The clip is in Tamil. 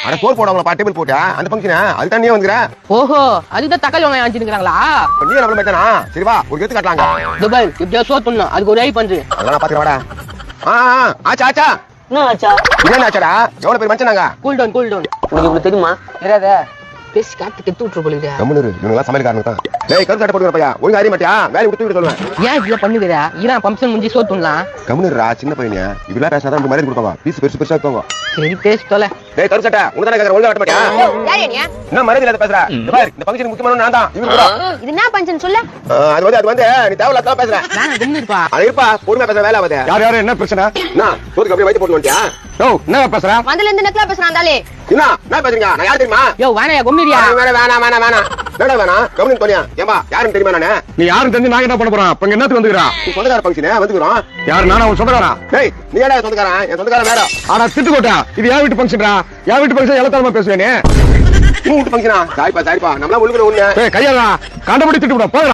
அட சோறு போடுவாங்களா டேபிள் போட்டா அந்த ஃபங்க்ஷனா அது தண்ணியே வந்துற. ஓஹோ அதுதான் தக்காளி வெங்காயம் அஞ்சிருக்காங்களா? நீ நம்மள மேட்டானா? சரி வா ஒரு கெத்து காட்டலாங்க. துபாய் இப்படியே சோறு துண்ணா அதுக்கு ஒரு ஐ பண்று. அதெல்லாம் பாத்துக்க வாடா. ஆச்சா ஆச்சா என்ன ஆச்சா? என்ன ஆச்சாடா? எவ்வளவு பேர் மச்சானாங்க? கூல் டவுன் உனக்கு இவ்வளவு தெரியுமா? தெரியாதே பேசி காத்து கெத்து விட்டுரு போலுங்க. கம்முனு இவங்க சமையல்காரங்க தான். டேய் கருப்பு சட்டை போடுற பையா ஒழுங்கா அறிய மாட்டியா? வேலை விட்டு விட்டு சொல்லுவேன். ஏன் இப்படி பண்ணுகிற? ஈரான் ஃபங்க்ஷன் முடிஞ்சு சோறு துண்ணலாம். கம்முனுடா சின்ன பையனே இப்படிலாம் பேசாதான் உங்களுக்கு மரியாதை கொடுப்பாங்க. பீஸ் பெருசு பெருசா இருக்குங்க. சரி பேசி தொலை. டேய் கருப்பு சட்டை உனக்கு தான கேக்குற ஒழுங்கா வட்ட மாட்டியா? யார் நீ? என்ன மரியாதை இல்லாத பேசுற? இந்த பாரு இந்த ஃபங்க்ஷன் முக்கியமான நான் தான். இவங்க கூட இது என்ன பஞ்சன் சொல்ல? அது வந்து நீ தேவலாத பேசுற. நான் கம்மி இருப்பா. அது இருப்பா பொறுமையா பேசுற வேலை ஆகாது. யார் என்ன பிரச்சனை? என்ன சோத்துக்கு அப்படியே வயித்து போட்டு வந்துட்டியா? ஓ என்ன பேசுற? வந்தல இருந்து நெக்லா பேசுறான்டாலே. என்ன பேசுறீங்க? நான் யார் தெரியுமா? யோ வாணையா கொம்மிரியா? வேணாம் என்னடா வேணாம் கவனின் தோனியா ஏம்பா யாரும் தெரியுமா? நானே நீ யாரும் தெரிஞ்சு நான் என்ன பண்ண போறேன்? அப்ப என்னத்துக்கு வந்துக்கிறா? நீ சொந்தக்கார ஃபங்க்ஷனே வந்துக்குறோம். யாரு நானா உன் சொந்தக்காரா? டேய் நீ ஏடா சொந்தக்காரன்? என் சொந்தக்காரன் வேற. ஆனா திட்டுக்கோட்டா இது என் வீட்டு ஃபங்க்ஷன்டா. என் வீட்டு ஃபங்க்ஷன் எல்லத்தாலுமா பேசுவேனே. நீ வீட்டு ஃபங்க்ஷனா? சாரிப்பா நம்மளா ஒழுங்குற ஒண்ணு. கையாடா கண்டபடி திட்டு விட போடா.